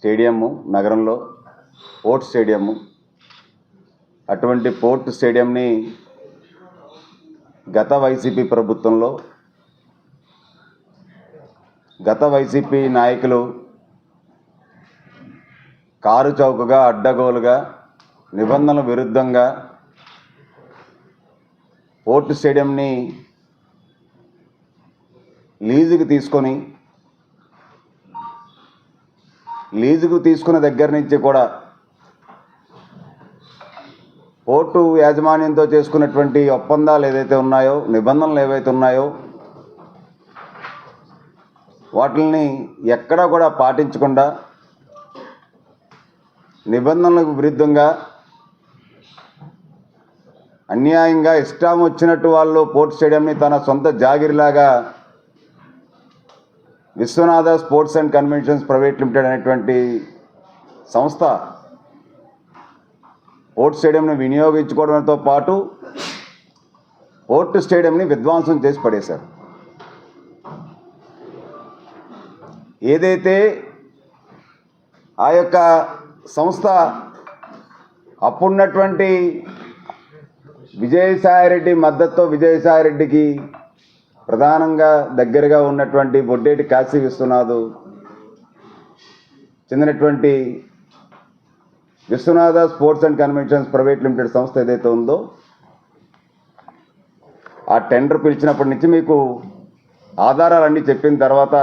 Stadium నగరంలో port stadium. అటువంటి port స్టేడియంని గత వైసీపీ ప్రభుత్వంలో గత వైసీపీ నాయకులు కారు చౌకగా అడ్డగోలుగా నిబంధనల విరుద్ధంగా పోర్ట్ స్టేడియంని లీజుకు తీసుకున్న దగ్గర నుంచి కూడా పోర్టు యాజమాన్యంతో చేసుకున్నటువంటి ఒప్పందాలు ఏదైతే ఉన్నాయో, నిబంధనలు ఏవైతే ఉన్నాయో వాటిని ఎక్కడా కూడా పాటించకుండా నిబంధనలకు విరుద్ధంగా అన్యాయంగా ఇష్టం వచ్చినట్టు వాళ్ళు పోర్ట్ స్టేడియంని తన సొంత జాగిరిలాగా Vishwanatha sports and conventions private limited అనేటువంటి సంస్థ పోర్ట్ స్టేడియంని వినియోగించుకోవడంతో పాటు పోర్ట్ స్టేడియంని విధ్వంసం చేసి పడేశారు. ఏదైతే ఆ యొక్క సంస్థ అప్పుడున్నటువంటి విజయసాయిరెడ్డి మద్దతుతో విజయసాయిరెడ్డికి ప్రధానంగా దగ్గరగా ఉన్నటువంటి బొడ్డేటి కాశీ విశ్వనాథ్ చెందినటువంటి Vishwanatha sports and conventions private limited సంస్థ ఏదైతే ఉందో ఆ టెండర్ పిలిచినప్పటి నుంచి మీకు ఆధారాలన్నీ చెప్పిన తర్వాత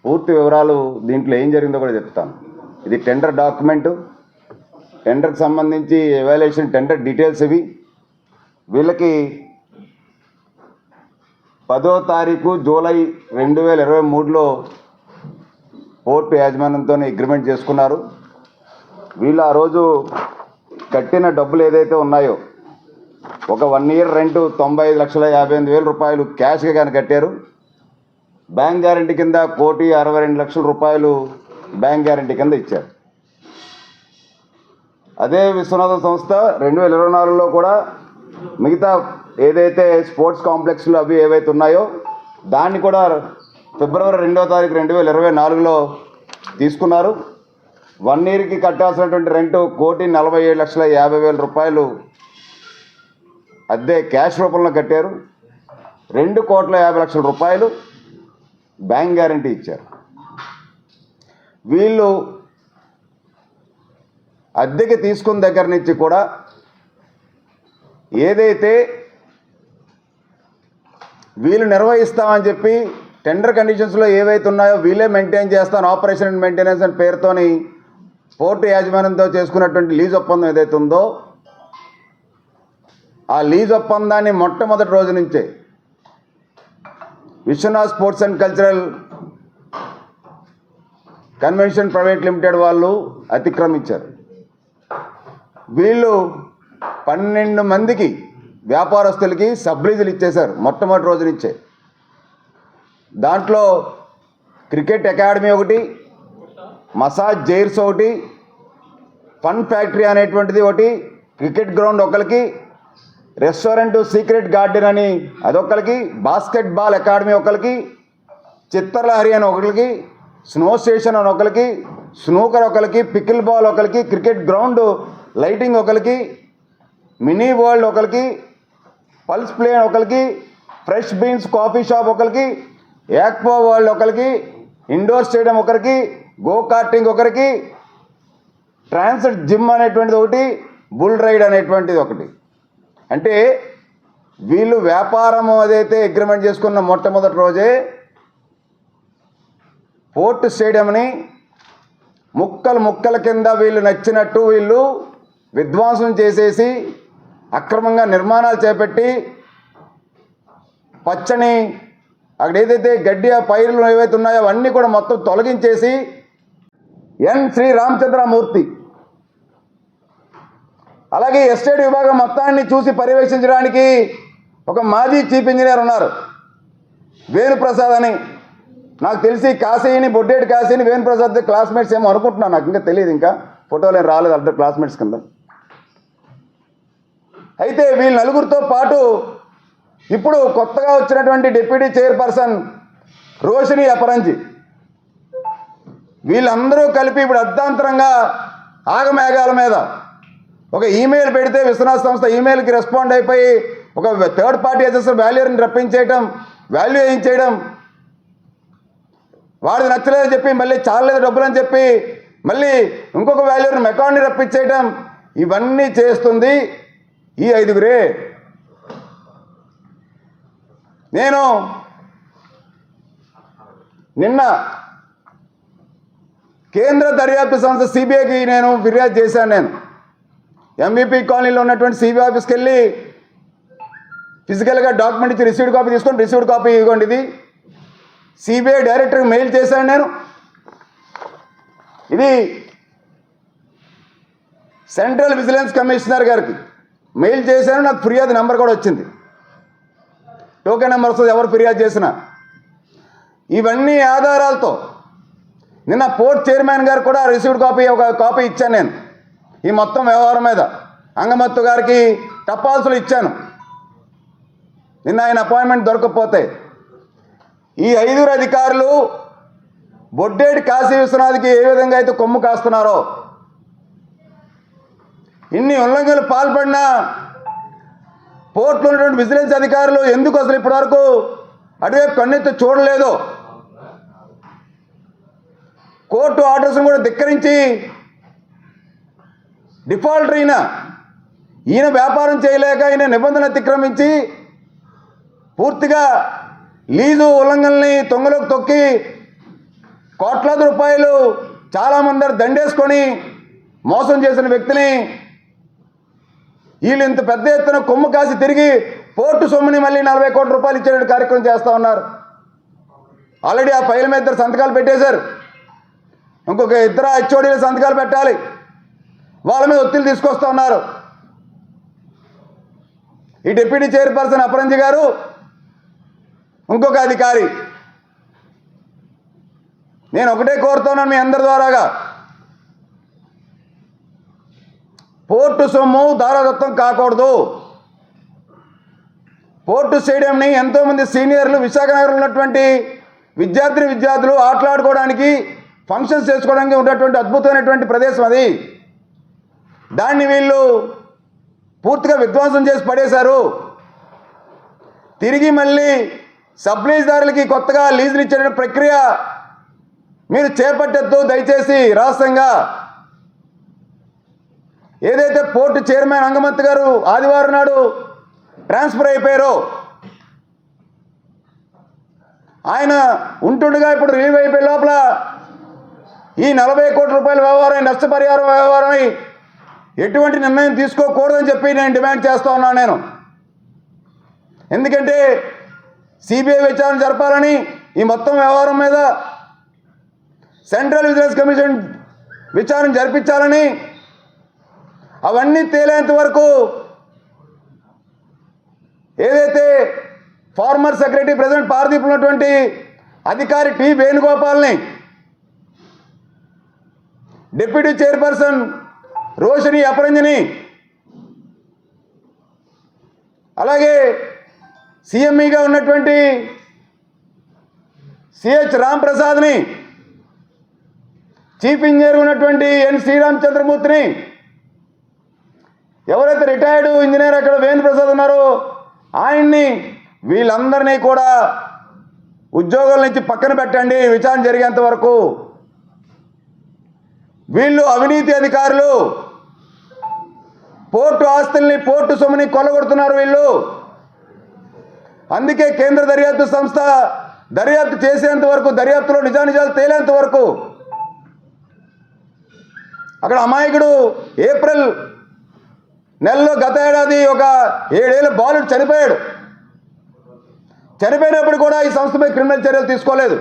పూర్తి వివరాలు దీంట్లో ఏం జరిగిందో కూడా చెప్తాను. ఇది టెండర్ డాక్యుమెంటు, టెండర్కి సంబంధించి ఎవాల్యుయేషన్ టెండర్ డీటెయిల్స్ ఇవి. వీళ్ళకి 10వ తారీఖు జూలై 2023లో పోర్టు యాజమాన్యంతో అగ్రిమెంట్ చేసుకున్నారు. వీళ్ళు ఆ రోజు కట్టిన డబ్బులు ఏదైతే ఉన్నాయో ఒక 1 ఇయర్ రెంట్ 95,58,000 రూపాయలు క్యాష్గా కానీ కట్టారు. బ్యాంక్ గ్యారంటీ కింద 1,62,00,000 రూపాయలు బ్యాంక్ గ్యారంటీ కింద ఇచ్చారు. అదే విశ్వనాథ సంస్థ 2024లో కూడా మిగతా ఏదైతే స్పోర్ట్స్ కాంప్లెక్స్లు అవి ఏవైతే ఉన్నాయో దాన్ని కూడా ఫిబ్రవరి 2వ తారీఖు 2024లో తీసుకున్నారు. 1 ఇయర్కి కట్టాల్సినటువంటి రెంట్ 1,47,50,000 రూపాయలు అద్దె క్యాష్ రూపంలో కట్టారు. 2,50,00,000 రూపాయలు బ్యాంక్ గ్యారంటీ ఇచ్చారు. వీళ్ళు అద్దెకి తీసుకున్న దగ్గర నుంచి కూడా ఏదైతే వీళ్ళు నిర్వహిస్తామని చెప్పి టెండర్ కండిషన్స్లో ఏవైతే ఉన్నాయో వీళ్ళే మెయింటైన్ చేస్తాను ఆపరేషన్ అండ్ మెయింటెనెన్స్ అని పేరుతోని పోర్టు యాజమాన్యంతో చేసుకున్నటువంటి లీజ్ ఒప్పందం ఏదైతే ఉందో ఆ లీజ్ ఒప్పందాన్ని మొట్టమొదటి రోజు నుంచే Vishwanath sports and cultural convention private limited వాళ్ళు అతిక్రమించారు. వీళ్ళు 12 మందికి వ్యాపారస్తులకి సబ్లీజులు ఇచ్చేశారు మొట్టమొదటి రోజు నుంచే. దాంట్లో క్రికెట్ అకాడమీ ఒకటి, మసాజ్ జైర్స్ ఒకటి, ఫన్ ఫ్యాక్టరీ అనేటువంటిది ఒకటి, క్రికెట్ గ్రౌండ్ ఒకరికి, రెస్టారెంట్ సీక్రెట్ గార్డెన్ అని అదొకరికి, బాస్కెట్ బాల్ అకాడమీ ఒకరికి, చిత్రలహరి అని ఒకరికి, స్నో స్టేషన్ అని ఒకరికి, స్నూకర్ ఒకరికి, పికిల్ బాల్ ఒకరికి, క్రికెట్ గ్రౌండ్ లైటింగ్ ఒకరికి, మినీ వరల్డ్ ఒకరికి, పల్స్ ప్లే ఒకరికి, ఫ్రెష్ బీన్స్ కాఫీ షాప్ ఒకరికి, యాక్వా వరల్డ్ ఒకరికి, ఇండోర్ స్టేడియం ఒకరికి, గో కార్టింగ్ ఒకరికి, ట్రాన్సిట్ జిమ్ అనేటువంటిది ఒకటి, బుల్ రైడ్ అనేటువంటిది ఒకటి. అంటే వీళ్ళు వ్యాపారం ఏదైతే అగ్రిమెంట్ చేసుకున్న మొట్టమొదటి రోజే పోర్ట్ స్టేడియంని ముక్కల కింద వీళ్ళు నచ్చినట్టు వీళ్ళు విధ్వంసం చేసేసి అక్రమంగా నిర్మాణాలు చేపట్టి పచ్చని అక్కడ ఏదైతే గడ్డి పైర్లు ఏవైతే ఉన్నాయో అవన్నీ కూడా మొత్తం తొలగించేసి ఎన్ శ్రీ రామచంద్రమూర్తి అలాగే ఎస్టేట్ విభాగం మొత్తాన్ని చూసి పర్యవేక్షించడానికి ఒక మాజీ చీఫ్ ఇంజనీర్ ఉన్నారు, వేణుప్రసాద్ అని. నాకు తెలిసి కాశీని బొడ్డేటి కాశీని వేణుప్రసాద్ క్లాస్మేట్స్ ఏమో అనుకుంటున్నాను, నాకు ఇంకా తెలియదు, ఇంకా ఫోటోలు ఏం రాలేదు అద్దరు క్లాస్మేట్స్ కింద. అయితే వీళ్ళ నలుగురితో పాటు ఇప్పుడు కొత్తగా వచ్చినటువంటి డిప్యూటీ చైర్పర్సన్ రోషిని అపరంజి వీళ్ళందరూ కలిపి ఇప్పుడు అర్ధాంతరంగా ఆగమేఘాల మీద ఒక ఈమెయిల్ పెడితే విశ్వనాథ్ సంస్థ ఈమెయిల్కి రెస్పాండ్ అయిపోయి ఒక థర్డ్ పార్టీ ఏజెన్సీ వాల్యూని రప్పించేయటం, వాల్యూ వేయించేయడం, వాడిది నచ్చలేదని చెప్పి మళ్ళీ చాలలేదు డబ్బులు అని చెప్పి మళ్ళీ ఇంకొక వాల్యూని మెకాన్ని రప్పించేయటం, ఇవన్నీ చేస్తుంది ఈ 5గురే. నేను నిన్న కేంద్ర దర్యాప్తు సంస్థ సిబిఐకి నేను ఫిర్యాదు చేశాను. నేను ఎంవిపి కాలనీలో ఉన్నటువంటి సిబిఐ ఆఫీస్కి వెళ్ళి ఫిజికల్గా డాక్యుమెంట్ ఇచ్చి రిసీవ్డ్ కాపీ తీసుకొని రిసీవ్డ్ కాపీ ఇవ్వండి, ఇది సిబిఐ డైరెక్టర్కి మెయిల్ చేశాను. నేను ఇది సెంట్రల్ విజిలెన్స్ కమిషనర్ గారికి మెయిల్ చేశాను. నాకు ఫిర్యాదు నెంబర్ కూడా వచ్చింది, టోకెన్ నెంబర్ వస్తుంది ఎవరు ఫిర్యాదు చేసినా. ఇవన్నీ ఆధారాలతో నిన్న పోర్ట్ చైర్మన్ గారు కూడా రిసీవ్డ్ కాపీ ఒక కాపీ ఇచ్చాను. నేను ఈ మొత్తం వ్యవహారం మీద అంగమత్తు గారికి టపాల్సులు ఇచ్చాను. నిన్న ఆయన అపాయింట్మెంట్ దొరకకపోతే ఈ 5 అధికారులు బొడ్డేటి కాశీ విశ్వనాథ్కి ఏ విధంగా అయితే కొమ్ము కాస్తున్నారో, ఇన్ని ఉల్లంఘనలు పాల్పడినా పోర్టులో ఉన్నటువంటి విజిలెన్స్ అధికారులు ఎందుకు అసలు ఇప్పటివరకు అటువైపు కన్నెత్తి చూడలేదు, కోర్టు ఆర్డర్స్ను కూడా ధిక్కరించి డిఫాల్టర్ ఈయన వ్యాపారం చేయలేక ఈయన నిబంధనలు అతిక్రమించి పూర్తిగా లీజు ఉల్లంఘనల్ని తొంగలోకి తొక్కి కోట్లాది రూపాయలు చాలామంది దండేసుకొని మోసం చేసిన వ్యక్తిని వీళ్ళు ఇంత పెద్ద ఎత్తున కొమ్ము కాసి తిరిగి పోర్టు సొమ్ముని మళ్ళీ 40 కోట్ల రూపాయలు ఇచ్చే కార్యక్రమం చేస్తూ ఉన్నారు. ఆల్రెడీ ఆ ఫైల్ మీద 2 సంతకాలు పెట్టేశారు, ఇంకొక 2 హెచ్ఓడీల సంతకాలు పెట్టాలి, వాళ్ళ మీద ఒత్తిడి తీసుకొస్తూ ఉన్నారు. ఈ డిప్యూటీ చైర్పర్సన్ అపరంజి గారు, ఇంకొక అధికారి. నేను ఒకటే కోరుతున్నాను మీ అందరి ద్వారాగా, పోర్టు సొమ్ము దారాదత్తం కాకూడదు. పోర్టు స్టేడియంని ఎంతోమంది సీనియర్లు విశాఖ నగరంలో ఉన్నటువంటి విద్యార్థులు ఆటలాడుకోవడానికి ఫంక్షన్స్ చేసుకోవడానికి ఉన్నటువంటి అద్భుతమైనటువంటి ప్రదేశం అది. దాన్ని వీళ్ళు పూర్తిగా విధ్వంసం చేసి పడేశారు. తిరిగి మళ్ళీ సబ్ లీజుదారులకి కొత్తగా లీజులు ఇచ్చే ప్రక్రియ మీరు చేపట్టద్దు దయచేసి. రాష్ట్రంగా ఏదైతే పోర్టు చైర్మన్ అంగమత్ గారు ఆదివారం నాడు ట్రాన్స్ఫర్ అయిపోయారో, ఆయన ఉంటుండగా ఇప్పుడు రిలీవ్ అయిపోయే లోపల ఈ 40 కోట్ల రూపాయల వ్యవహారం, నష్టపరిహారం వ్యవహారమై ఎటువంటి నిర్ణయం తీసుకోకూడదని చెప్పి నేను డిమాండ్ చేస్తూ ఉన్నాను. నేను ఎందుకంటే సిబిఐ విచారణ జరపాలని, ఈ మొత్తం వ్యవహారం మీద సెంట్రల్ విజిలెన్స్ కమిషన్ విచారణ జరిపించాలని, అవన్నీ తేలేంత వరకు ఏదైతే ఫార్మర్ సెక్రటరీ ప్రెసిడెంట్ పారదీప్ ఉన్నటువంటి అధికారి టి వేణుగోపాల్ని, డిప్యూటీ చైర్పర్సన్ రోషిని అపరంజిని, అలాగే సిఎంఈగా ఉన్నటువంటి సిహెచ్ రామ్ ప్రసాద్ని, చీఫ్ ఇంజనీర్ ఉన్నటువంటి ఎన్ శ్రీరామచంద్రమూర్తిని, ఎవరైతే రిటైర్డ్ ఇంజనీర్ అక్కడ వేణుప్రసాద్ ఉన్నారో ఆయన్ని, వీళ్ళందరినీ కూడా ఉద్యోగాల నుంచి పక్కన పెట్టండి విచారణ జరిగేంత వరకు. వీళ్ళు అవినీతి అధికారులు, పోర్టు ఆస్తుల్ని పోర్టు సొమ్ముని కొల్లగొడుతున్నారు వీళ్ళు. అందుకే కేంద్ర దర్యాప్తు సంస్థ దర్యాప్తు చేసేంత వరకు, దర్యాప్తులో నిజానిజాలు తేలేంత వరకు, అక్కడ అమాయకుడు ఏప్రిల్ నెలలో గత ఏడాది ఒక 7 ఏళ్ల బాలుడు చనిపోయాడు. చనిపోయినప్పుడు కూడా ఈ సంస్థపై క్రిమినల్ చర్యలు తీసుకోలేదు,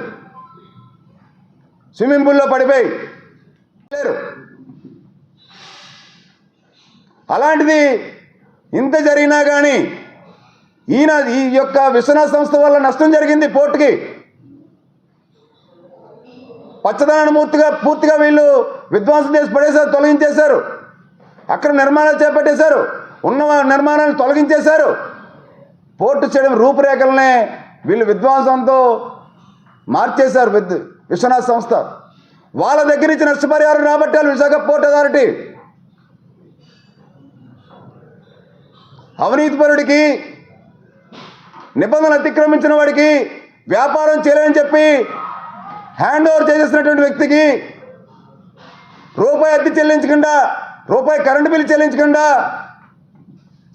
స్విమ్మింగ్ పూల్లో పడిపోయి లేరు. అలాంటిది ఇంత జరిగినా కానీ ఈ యొక్క విశ్వనాథ్ సంస్థ వల్ల నష్టం జరిగింది పోర్టుకి. పచ్చదనాన్ని పూర్తిగా వీళ్ళు విధ్వంసం చేసి పడేశారు, తొలగించేశారు. అక్కడ నిర్మాణాలు చేపట్టేశారు, ఉన్న నిర్మాణాలను తొలగించేశారు. పోర్టు స్టేడియం రూపురేఖలనే వీళ్ళు విధ్వంసంతో మార్చేశారు విశ్వనాథ్ సంస్థ. వాళ్ళ దగ్గర నుంచి నష్టపరిహారం రాబట్టాలి విశాఖ పోర్ట్ అథారిటీ. అవినీతిపరుడికి, నిబంధనలు అతిక్రమించిన వాడికి వ్యాపారం చేయలేని చెప్పి హ్యాండ్ ఓవర్ చేసేసినటువంటి వ్యక్తికి రూపాయి అద్దె చెల్లించకుండా, రూపాయి కరెంటు బిల్లు చెల్లించకుండా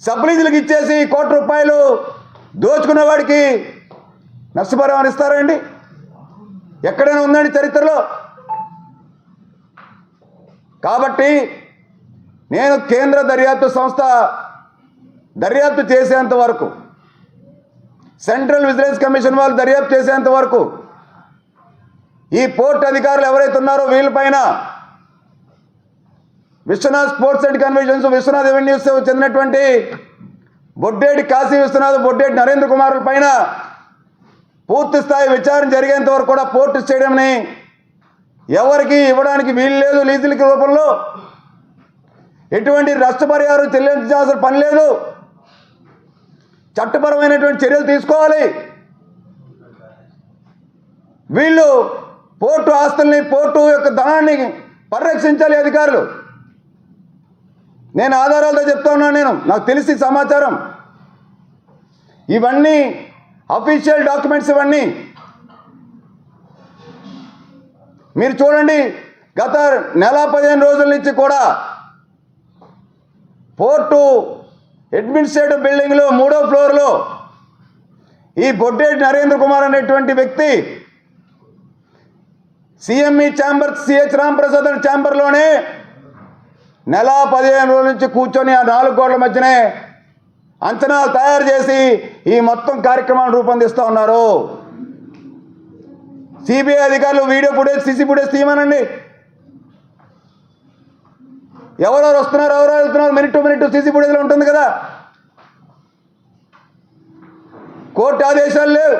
సబ్లీజులకు ఇచ్చేసి ₹1,00,00,000 దోచుకున్న వాడికి నష్టపరిహారం ఇస్తారండి? ఎక్కడైనా ఉందండి చరిత్రలో? కాబట్టి నేను కేంద్ర దర్యాప్తు సంస్థ దర్యాప్తు చేసేంత వరకు, సెంట్రల్ విజిలెన్స్ కమిషన్ వాళ్ళు దర్యాప్తు చేసేంత వరకు ఈ పోర్ట్ అధికారులు ఎవరైతే ఉన్నారో వీళ్ళపైన Vishwanath sports and conventions, Vishwanath avenues చెందినటువంటి బొడ్డేటి కాశీ విశ్వనాథ్, బొడ్డేటి నరేంద్ర కుమార్ల పైన పూర్తి స్థాయి విచారణ జరిగేంత వరకు కూడా పోర్టు స్టేడియంని ఎవరికి ఇవ్వడానికి వీలు లేదు. లీజులకి రూపంలో ఎటువంటి నష్టపరిహారం చెల్లించాల్సిన పని లేదు. చట్టపరమైనటువంటి చర్యలు తీసుకోవాలి. వీళ్ళు పోర్టు ఆస్తుల్ని, పోర్టు యొక్క ధనాన్ని పరిరక్షించాలి అధికారులు. నేను ఆధారాలతో చెప్తా ఉన్నాను. నాకు తెలిసి సమాచారం ఇవన్నీ అఫీషియల్ డాక్యుమెంట్స్. ఇవన్నీ మీరు చూడండి. గత నెల 15 రోజుల నుంచి కూడా పోర్టు అడ్మినిస్ట్రేటివ్ బిల్డింగ్లో 3వ ఫ్లోర్లో ఈ బొడ్డేటి నరేంద్ర కుమార్ అనేటువంటి వ్యక్తి సిఎంఈ ఛాంబర్, సిహెచ్ రాంప్రసాద్ అనే ఛాంబర్లోనే నెల 15 రోజుల నుంచి కూర్చొని ఆ 4 గోడల మధ్యనే అంచనాలు తయారు చేసి ఈ మొత్తం కార్యక్రమాన్ని రూపొందిస్తూ ఉన్నారు. సిబిఐ అధికారులు వీడియో ఫుటేజ్, సీసీ ఫుటేజ్ తీయమనండి. ఎవరెవరు వస్తున్నారు, ఎవరెవరు వెళ్తున్నారు, మినిట్ టు మినిట్ సీసీ ఫుటేజ్లో ఉంటుంది కదా. కోర్టు ఆదేశాలు లేవు.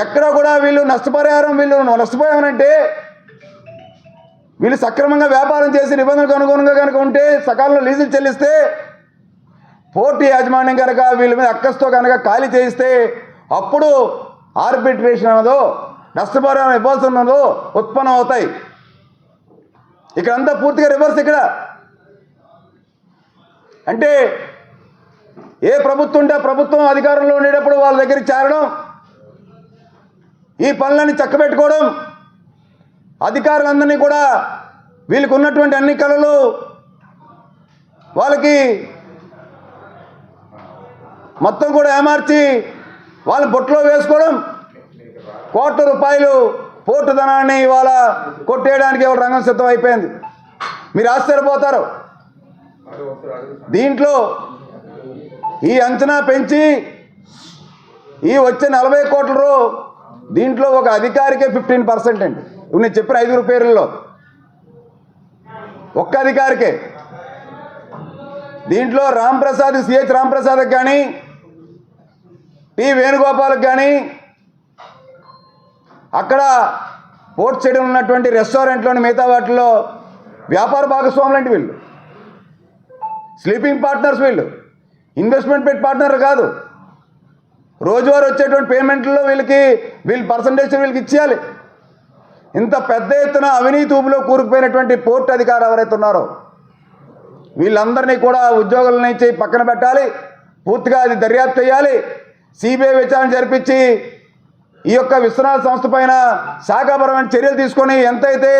ఎక్కడ కూడా వీళ్ళు నష్టపరిహారం, వీళ్ళు నష్టపోయామనంటే వీళ్ళు సక్రమంగా వ్యాపారం చేసి నిబంధనలకు అనుగుణంగా కనుక ఉంటే, సకాలంలో లీజులు చెల్లిస్తే, పోర్టు యాజమాన్యం కనుక వీళ్ళ మీద అక్కస్తో కనుక ఖాళీ చేయిస్తే అప్పుడు ఆర్బిట్రేషన్ అన్నదో, నష్టపరిహారం ఇవ్వాల్సి ఉన్నదో ఉత్పన్నం అవుతాయి. ఇక్కడంతా పూర్తిగా రివర్స్. ఇక్కడ అంటే ఏ ప్రభుత్వం ఉంటే ప్రభుత్వం అధికారంలో ఉండేటప్పుడు వాళ్ళ దగ్గరికి చేరడం, ఈ పనులన్నీ చక్కబెట్టుకోవడం, అధికారులందరినీ కూడా వీళ్ళకు ఉన్నటువంటి అన్ని కళలు వాళ్ళకి మొత్తం కూడా ఏమార్చి వాళ్ళ బొట్లో వేసుకోవడం, ₹1,00,00,000 పోర్టు ధనాన్ని ఇవాళ కొట్టేయడానికి ఎవరు రంగం సిద్ధం అయిపోయింది. మీరు ఆశ్చర్యపోతారు. దీంట్లో ఈ అంచనా పెంచి ఈ వచ్చే 40 కోట్ల దీంట్లో ఒక అధికారికే 15% అండి. ఇప్పుడు నేను చెప్పిన 5 పేర్లలో ఒక్క అధికారికే. దీంట్లో రాంప్రసాద్, సిహెచ్ రాంప్రసాద్కి కానీ, టి వేణుగోపాల్కి కానీ, అక్కడ పోర్ట్ స్టేడియం ఉన్నటువంటి రెస్టారెంట్లోని మిగతా వాటిల్లో వ్యాపార భాగస్వాములు అంటే వీళ్ళు స్లీపింగ్ పార్ట్నర్స్, వీళ్ళు ఇన్వెస్ట్మెంట్ పెట్టి పార్ట్నర్ కాదు. రోజువారీ వచ్చేటువంటి పేమెంట్లో వీళ్ళు పర్సంటేజ్ వీళ్ళకి ఇచ్చేయాలి. ఇంత పెద్ద ఎత్తున అవినీతి ఊపులో కూరుకుపోయినటువంటి పోర్టు అధికారులు ఎవరైతే ఉన్నారో వీళ్ళందరినీ కూడా ఉద్యోగుల నుంచి పక్కన పెట్టాలి. పూర్తిగా అది దర్యాప్తు చేయాలి. సిబిఐ విచారణ జరిపించి ఈ యొక్క విశ్వనాథ్ సంస్థ పైన శాఖాపరమైన చర్యలు తీసుకొని ఎంతైతే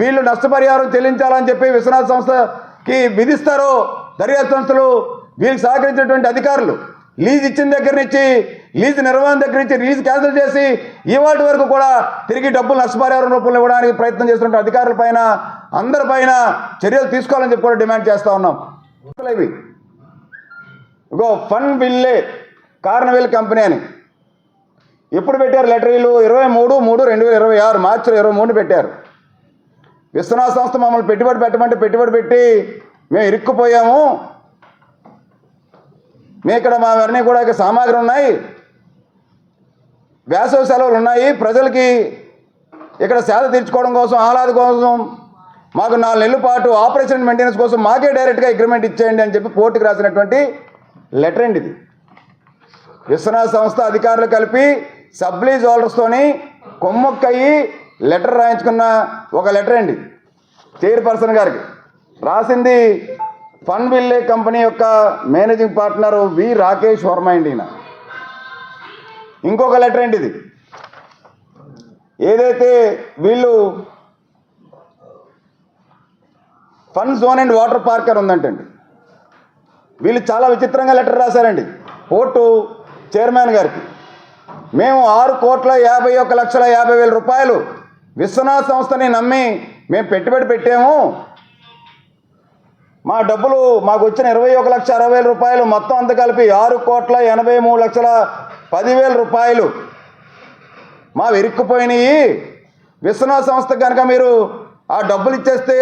వీళ్ళు నష్టపరిహారం చెల్లించాలని చెప్పి విశ్వనాథ్ సంస్థకి విధిస్తారో దర్యాప్తు సంస్థలు, వీళ్ళకి సహకరించినటువంటి అధికారులు లీజ్ ఇచ్చిన దగ్గర నుంచి, లీజ్ నిర్వహణ దగ్గర నుంచి లీజ్ క్యాన్సిల్ చేసి ఇవాటి వరకు కూడా తిరిగి డబ్బులు నష్టపరిహారం రూపంలో ఇవ్వడానికి ప్రయత్నం చేస్తున్న అధికారుల పైన, అందరిపైన చర్యలు తీసుకోవాలని చెప్పి కూడా డిమాండ్ చేస్తూ ఉన్నాం. ఇగో ఫన్ బిల్లే కార్నవెల్ కంపెనీ అని ఎప్పుడు పెట్టారు లెటరీలు? 23/3/2026 మార్చి 23 పెట్టారు. విశ్వనాథ్ సంస్థ మమ్మల్ని పెట్టుబడి పెట్టమంటే పెట్టుబడి పెట్టి మేము ఇరుక్కుపోయాము, మేము ఇక్కడ మావన్నీ కూడా సామాగ్రి ఉన్నాయి, వేసవి సెలవులు ఉన్నాయి, ప్రజలకి ఇక్కడ సేద తీర్చుకోవడం కోసం, ఆహ్లాద కోసం మాకు 4 నెలల పాటు ఆపరేషన్ మెయింటెనెన్స్ కోసం మాకే డైరెక్ట్గా అగ్రిమెంట్ ఇచ్చేయండి అని చెప్పి కోర్టుకు రాసినటువంటి లెటర్ అండి ఇది. విశ్వనాథ్ సంస్థ అధికారులు కలిపి సబ్లీజ్ హోల్డర్స్తోని కొమ్మక్కయ్యి లెటర్ రాయించుకున్న ఒక లెటర్ అండి చైర్పర్సన్ గారికి రాసింది ఫన్ విల్లే కంపెనీ యొక్క మేనేజింగ్ పార్ట్నర్ వి రాకేష్ వర్మ అండి. ఈయన ఇంకొక లెటర్ అండి ఇది. ఏదైతే వీళ్ళు fun zone and water park అని ఉందంటండి, వీళ్ళు చాలా విచిత్రంగా లెటర్ రాశారండి పోర్టు చైర్మన్ గారికి. మేము 6,51,50,000 రూపాయలు విశ్వనాథ్ సంస్థని నమ్మి మేము పెట్టుబడి పెట్టాము. మా డబ్బులు మాకు వచ్చిన 21,60,000 రూపాయలు మొత్తం అంత కలిపి 6,83,10,000 రూపాయలు మా ఇరుక్కుపోయినాయి. విశ్వనాథ్ సంస్థ కనుక మీరు ఆ డబ్బులు ఇచ్చేస్తే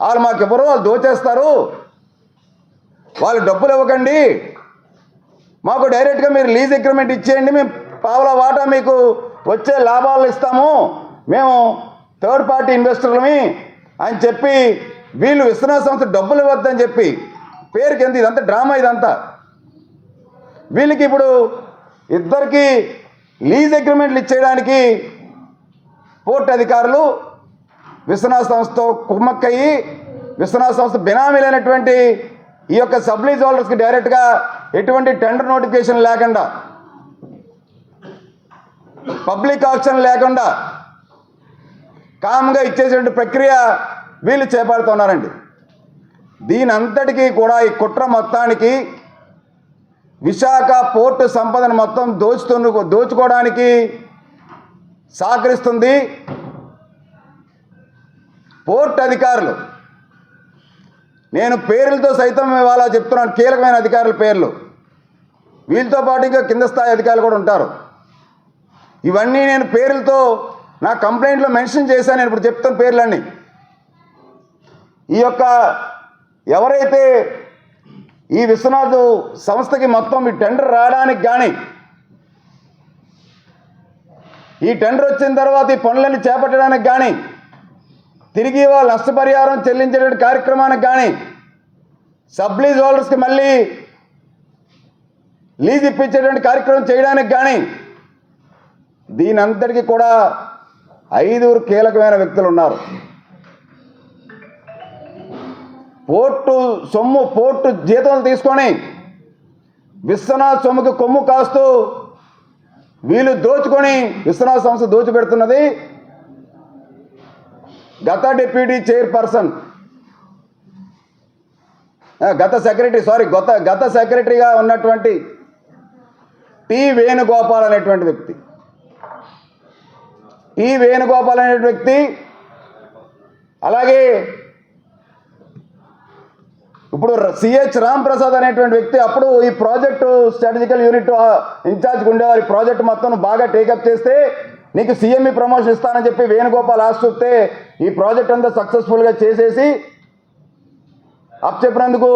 వాళ్ళు మాకు ఎవరు వాళ్ళు దోచేస్తారు, వాళ్ళు డబ్బులు ఇవ్వకండి, మాకు డైరెక్ట్గా మీరు లీజ్ అగ్రిమెంట్ ఇచ్చేయండి, మేము పావుల వాటా మీకు వచ్చే లాభాలు ఇస్తాము, మేము థర్డ్ పార్టీ ఇన్వెస్టర్లమి అని చెప్పి వీళ్ళు విశ్వనాథ్ సంస్థ డబ్బులు ఇవ్వద్దని చెప్పి పేరుకి ఎంత ఇదంతా డ్రామా ఇదంతా. వీళ్ళకి ఇప్పుడు ఇద్దరికి లీజ్ అగ్రిమెంట్లు ఇచ్చేయడానికి పోర్ట్ అధికారులు విశ్వనాథ్ సంస్థతో కుమ్మక్కయ్యి విశ్వనాథ్ సంస్థ బినామీలైనటువంటి ఈ యొక్క సబ్ లీజ్ హోల్డర్స్కి డైరెక్ట్గా ఎటువంటి టెండర్ నోటిఫికేషన్ లేకుండా, పబ్లిక్ ఆక్షన్ లేకుండా కామ్గా ఇచ్చేసేటువంటి ప్రక్రియ వీళ్ళు చేపడుతున్నారండి. దీని అంతటికీ కూడా ఈ కుట్ర మొత్తానికి విశాఖ పోర్టు సంపదను మొత్తం దోచుకోవడానికి సహకరిస్తుంది పోర్ట్ అధికారులు. నేను పేర్లతో సైతం ఇవాళ చెప్తున్నాను, కీలకమైన అధికారుల పేర్లు. వీళ్ళతో పాటు ఇంకా కింద స్థాయి అధికారులు కూడా ఉంటారు. ఇవన్నీ నేను పేర్లతో నా కంప్లైంట్లో మెన్షన్ చేశాను. నేను ఇప్పుడు చెప్తున్న పేర్లన్నీ. ఈ యొక్క ఎవరైతే ఈ విశ్వనాథ్ సంస్థకి మొత్తం ఈ టెండర్ రావడానికి కానీ, ఈ టెండర్ వచ్చిన తర్వాత ఈ పనులన్నీ చేపట్టడానికి కానీ, తిరిగి వాళ్ళు నష్టపరిహారం చెల్లించేటువంటి కార్యక్రమానికి కానీ, సబ్ లీజ్ హోల్డర్స్కి మళ్ళీ లీజ్ ఇప్పించేటువంటి కార్యక్రమం చేయడానికి కానీ, దీని అంతటికీ కూడా 5 కీలకమైన వ్యక్తులు ఉన్నారు. పోర్టు సొమ్ము, పోర్టు జీతాలు తీసుకొని విశ్వనాథ్ సొమ్ముకి కొమ్ము కాస్తూ వీళ్ళు దోచుకొని విశ్వనాథ్ సంస్థ దోచిపెడుతున్నది గత డిప్యూటీ చైర్పర్సన్, గత సెక్రటరీగా ఉన్నటువంటి టి వేణుగోపాల్ అనేటువంటి వ్యక్తి. టి వేణుగోపాల్ అనేటువంటి వ్యక్తి, అలాగే ఇప్పుడు సిహెచ్ రామ్ ప్రసాద్ అనేటువంటి వ్యక్తి అప్పుడు ఈ ప్రాజెక్టు స్ట్రాటజికల్ యూనిట్ ఇన్ఛార్జ్గా ఉండేవారు. ఈ ప్రాజెక్ట్ మొత్తం బాగా టేకప్ చేస్తే నీకు సీఎంఈ ప్రమోషన్ ఇస్తానని చెప్పి వేణుగోపాల్ ఆశ చూస్తే ఈ ప్రాజెక్ట్ అంతా సక్సెస్ఫుల్గా చేసేసి అప్ చెప్పినందుకు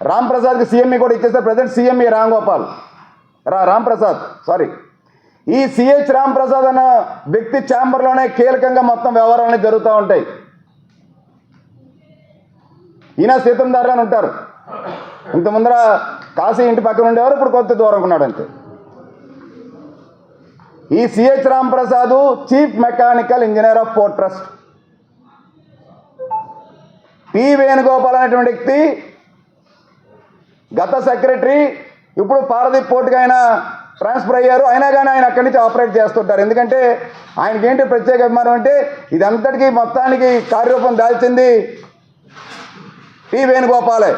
రామ్ ప్రసాద్కి సీఎంఈ కూడా ఇచ్చేస్తే ప్రజెంట్ సీఎంఈ ఈ సిహెచ్ రామ్ ప్రసాద్ అన్న వ్యక్తి ఛాంబర్లోనే కీలకంగా మొత్తం వ్యవహారాలన్నీ జరుగుతూ ఉంటాయి. ఈయన సీతందారులు అని ఉంటారు. ఇంత ముందర కాశీ ఇంటి పక్కన ఉండేవారు, ఇప్పుడు కొత్త దూరం ఉన్నాడు అంతే. ఈ CH Ram Prasad chief mechanical engineer of port trust. T Venugopal అనేటువంటి వ్యక్తి గత సెక్రటరీ, ఇప్పుడు పారదీప్ పోర్టుకి ఆయన ట్రాన్స్ఫర్ అయ్యారు. అయినా కానీ ఆయన అక్కడి నుంచి ఆపరేట్ చేస్తుంటారు. ఎందుకంటే ఆయనకేంటి ప్రత్యేక అభిమానం అంటే ఇదంతటికీ మొత్తానికి కార్యరూపం దాల్చింది టి వేణుగోపాలే.